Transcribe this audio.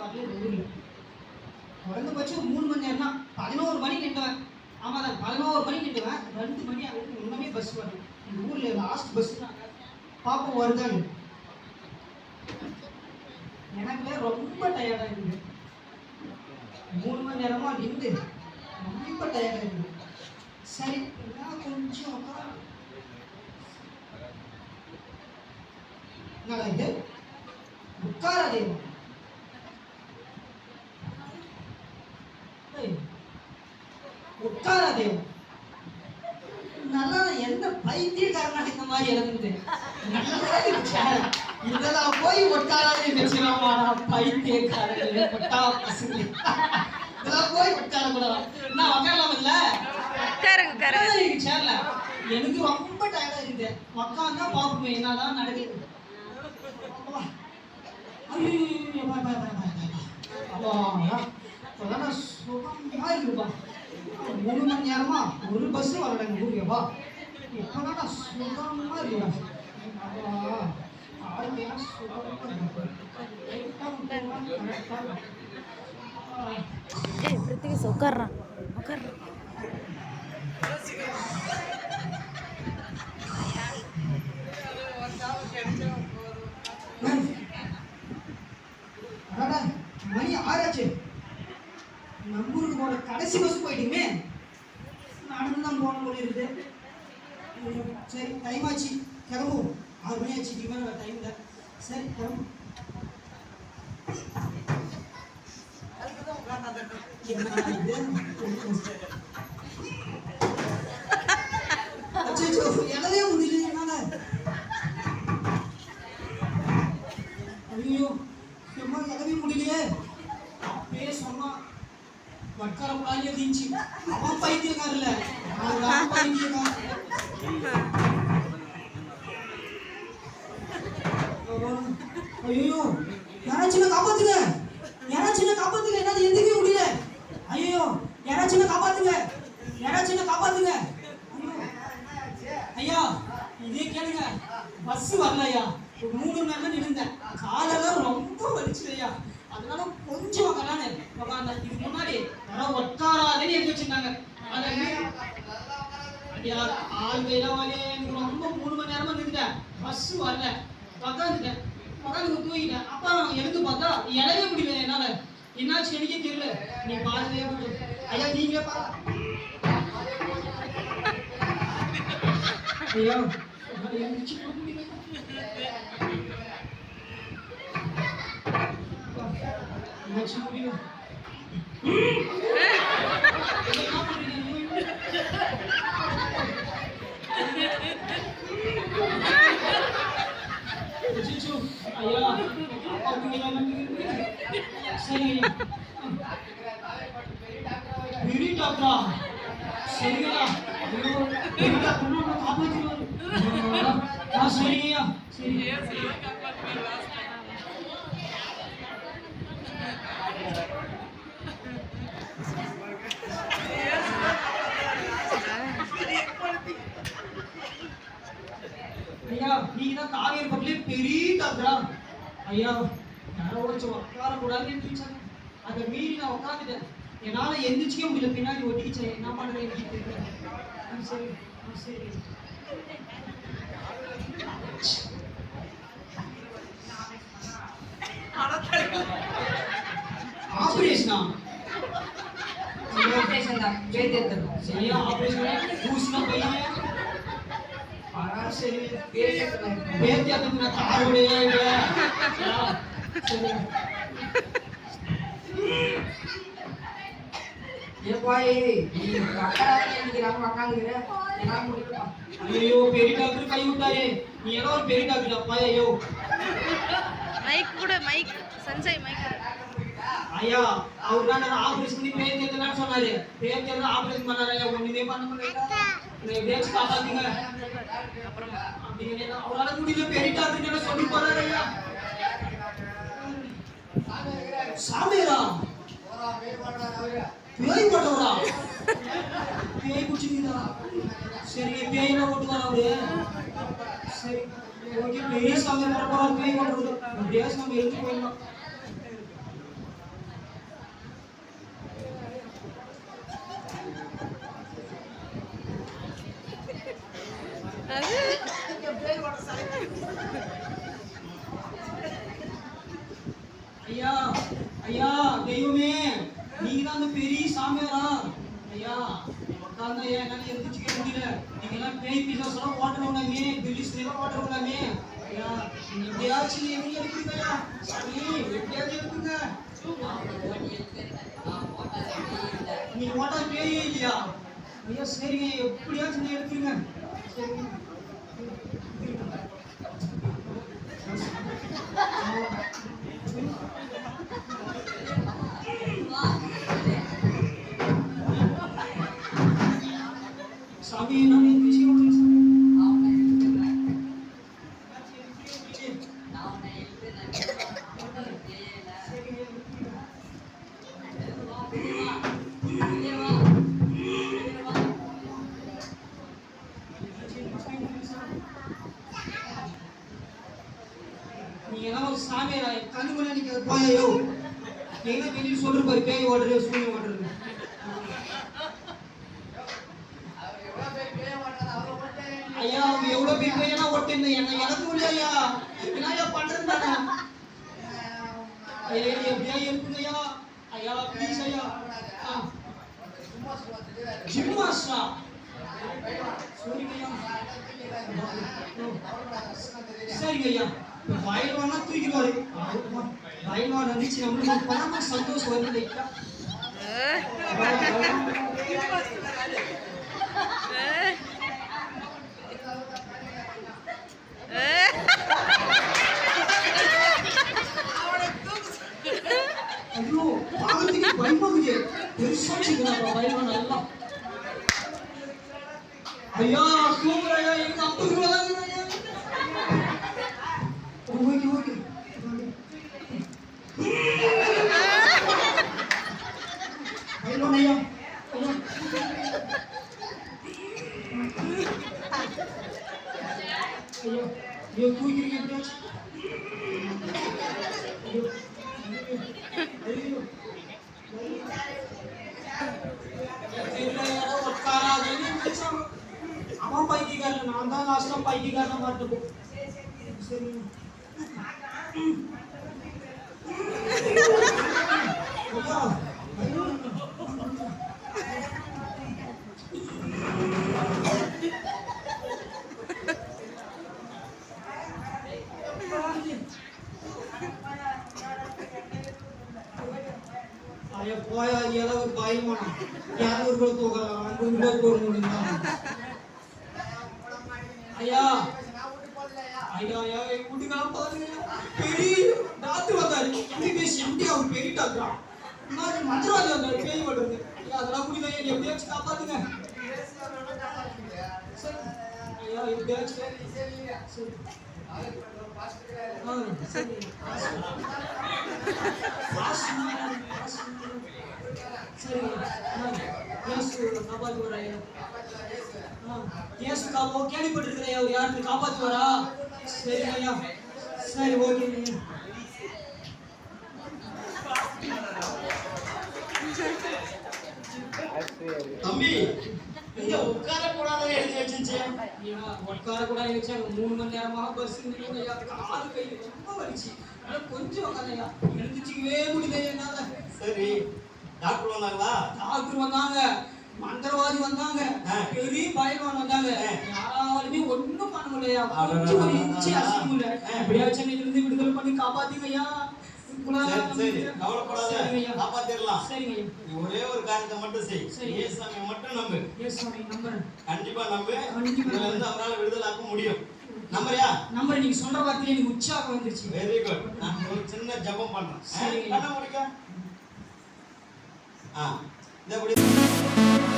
வரல ஊரில். குறைந்தபட்சம் 3 மணி நேரம் தான். 11 மணி நின்றுவேன். ஆமாம் தான், 11 மணி நின்றுவேன். 2 மணி ஆகுது, இன்னுமே பஸ் வரல. இந்த ஊரில் லாஸ்ட் பஸ் தான் பார்ப்போம் வருதான்னு. எனக்கு ரொம்ப டயர்டாக இருக்குது. 3 மணி நேரமாக நின்று ரொம்ப டயர்டாக இருக்குது. சரி, கொஞ்சம் என்னடா இது, உட்காராதே, உட்காராதே. நல்லா எந்த பைத்தியக்காரனாக இந்த மாதிரி இறங்குது. இதெல்லாம் போய் உட்காராதே வச்சுக்கலாமா? பைத்தியக்காரங்களே, பட்டா பசங்க, இதெல்லாம் போய் உட்காரக்கூடாது. நான் உட்காரலாம் இல்ல, சேர்ல. எனக்கு ரொம்ப டயர்டா இருக்குது. உட்காந்தா பாப்போமே என்னதான் நடக்குது. சுகமா இருக்குப்பா. 3 மணி நேரமா ஒரு பஸ் வரல எங்க ஊருக்குப்பா. இப்பதான் சுகமா இருக்குடா. பிரித்திகேஷ் உட்கார்றான் உட்கார்றான். மணி 6 ஆச்சு. நம்மூருக்கு போன கடைசி பஸ் போயிட்டுமே. நடந்து தான் போன போல இருக்குது. சரி, டைம் ஆச்சு, கிளம்புவோம். 6 மணி ஆச்சு, டிஃபன் டைம் இல்லை. சரி கிளம்பு. எழவே முடியல என்னால. ஐயோ எம்மா, எழவே முடியலையே. அப்பயே சொன்னா வட்காரப்படாது இருந்துச்சு. அவன் பைத்தியக்காரல, நான் பைத்தியக்கார. ஐயோ, யாராச்சும் காப்பாத்துங்க, யாராச்சும் காப்பாத்துங்க. என்னால எந்திரிக்க முடியல. ஐயோ, யாராச்சும் காப்பாத்துங்க, யாராச்சும் காப்பாத்துங்க. ஐயா, இதே கேளுங்க, பஸ் வரல ஐயா. 3 மணி நேரம் நின்றுந்தேன். காலெல்லாம் ரொம்ப வலிச்சுது ஐயா. அதனால கொஞ்சம் உட்காந்து இதுக்கு முன்னாடி யாராவது உட்காராதேன்னு எழுதி வச்சிருந்தாங்க. ஐயா, ஆள்வேலாம் வலி. எனக்கு ரொம்ப 3 மணி நேரமா நின்றுட்டேன். பஸ் வரல, உட்காந்துட்டேன். உட்காந்து தூங்கிட்டேன். அப்பா எழுந்து பார்த்தா எழவே முடியல என்னால. என்னாச்சு எனக்கே தெரியல. நீ பாருங்க ஐயா, நீங்களே பாரு. ஐயா, எழுந்துச்சு முடியல. என்னாச்சு முடியல. ஐயா, சரி, பெரிய டாக்டரா? சரிங்களா? பெரிய டாக்டர் காப்பாற்றிடுவாரு. சரிங்கய்யா, சரி. ஐயா, நீங்க தான் காவேரி பக்கத்துல பெரிய டாக்டரா? ஐயா, யாரோ உட்காரக்கூடாதுன்னு எழுதிச்சாங்க. அதை மீறி நான் உட்காந்துட்டேன். என்னால எந்திரிச்சிக்க முடியல. பின்னாடி ஒட்டிக்கிச்சேன். என்ன பண்றேன் எனக்கு தெரியல. சரி சரி. ஆபரேஷனா? ஆபரேஷன் தான், பேத்தேத்தணும். சரியா? ஆபரேஷன் பூசினா பையன். சரி, பேத்தியாத்துக்கு காரோடையே இல்லை. சரி. ஐயோ, பெரிய டாக்டர் கை விட்டாரு. நீ ஏதோ ஒரு பெரிய டாக்டர் அப்பா. ஐயோ, மைக் கூட, மைக் சஞ்சய் மைக். ஐயா, அவர் தான் ஆபரேஷன் பண்ணி பேர் தேர்தல் சொன்னாரு. பேர் தேர்தல் ஆபரேஷன் பண்ணாரு. ஐயா, ஒண்ணுமே பண்ண முடியல. எப்படியாச்சும் காப்பாத்துங்க. அப்படின்னு அவரால முடியல. பெரிய டாக்டர் சொல்லி போறாரு. ஐயா, சாமியாரா? பேய் போட்டவரா? பேய் குடிச்சுங்களா? சரி, பேயெல்லாம் போட்டுக்காரா அவரு? சரி, ஓகே. பெரிய சாமி போட போறாரு. பேய் போடுறது எப்படியாச்சும் நம்ம எழுந்து போயிடலாம். ஐயா ஐயா தெய்வமே நீங்க தான் அந்த பெரிய சாமியாரா ஐயா உட்கார்ந்து ஐயா என்னால எந்திரிச்சுக்க முடியல நீங்க எல்லாம் பேய் பிசாசெல்லாம் ஓட்டுறவங்களாமே பிலிஸ்லாம் ஓட்டுறவங்களாமே ஐயா நீங்க எப்படியாச்சும் எங்க எடுக்குங்க ஐயா சாமி எப்படியாச்சும் எடுக்குங்க நீங்க ஓட்டா பேயே இல்லையா ஐயா சரிங்க எப்படியாச்சும் நீங்க எடுத்துருங்க சரிங்க சாமி நான் இந்த விஷயம் நீங்க என்ன ஒரு சாமியாரா கண்ணு முன்னாடி நீங்க போயோ நீங்க வெளியில சொல்ற பாரு பேய் ஓடுறது சூனி ஓடுறது ஐயா அவங்க எவ்வளவு பேர் பேயனா ஓட்டிருந்த என்ன எனக்கு இல்ல ஐயா என்னையா பண்றேன் ஐயா எப்படியா இருக்குங்க ஐயா ஐயா ப்ளீஸ் ஐயா ஜிம் மாஸ்டரா சரிங்க ஐயா பயல்வானா தூக்கிடுவாரு பயல்வான் வந்துச்சு நம்மளுக்கு பணமா சந்தோஷம் வருது ஐயோ பாக்கிறதுக்கு பயமாகுது பெருசா வச்சுக்கிறாங்க பயல்வான் நல்லா ஐயா சூப்பர் ஐயா எனக்கு 50 ரூபா தான் ஓகே ஓகே பயல்வான் ஐயா ஐயோ ஐயோ தூக்கிறீங்க எப்படியாச்சும் அவன் பைத்தியக்காரன் நான் தான் லாஸ்டா பைத்தியக்காரனா மாட்டப்போ சரி ஐயா போயா ஏதாவது பயமானா யாரும் ஒரு தூக்கலாம் 50 ரூபாய் போடணும் ஐயா ஐயா ஐயா என் வீட்டுக்கெல்லாம் பாருங்க பெரிய டாக்டர் வந்தாரு எம்பிபிஎஸ் எம்டி அவர் பெரிய டாக்டரா இன்னொரு மந்திரவாதி வந்தாரு பேய் ஓடுறது ஐயா அதெல்லாம் புரியுதா எப்படியாச்சும் காப்பாத்துங்க ஐயா எப்படியாச்சும் சரி கேள்விப்பட்டிருக்கிறேன் அவர் யாருக்கு காப்பாற்றுவாரா சரி ஐயா சரி ஓகே தம்பி இங்க உட்கார கூடாத எழுதி வச்சிருச்சு உட்கார கூட வச்சா 3 மணி நேரமாக பஸ் கால் கை ரொம்ப வலிச்சு கொஞ்சம் உட்காரையா எழுந்துச்சிக்கவே முடியல என்னால சரி டாக்டர் வந்தாங்களா டாக்டர் வந்தாங்க மந்திரவாதி வந்தாங்க பெரிய பயல்வான் வந்தாங்க யாராலுமே ஒண்ணும் பண்ண முடியலையா கொஞ்சம் ஒரு இன்ச்சு அசைக்க முடியல எப்படியாச்சும் இருந்து விடுதலை பண்ணி காப்பாத்தீங்க ஐயா சரி கவலைப்படாத காப்பாத்திரலாம் சரிங்க நீ ஒரே ஒரு காரியத்தை மட்டும் செய் இயேசுவை மட்டும் நம்பு இயேசுவை நம்புறேன் கண்டிப்பா நம்பு கண்டிப்பா இதுல இருந்து அவரால விடுதலை ஆக்க முடியும் நம்புறியா நம்புறேன் நீங்க சொல்ற வார்த்தையில எனக்கு உற்சாகம் வந்துருச்சு வெரி குட் நான் ஒரு சின்ன ஜெபம் பண்றேன் பண்ண முடியும் இந்த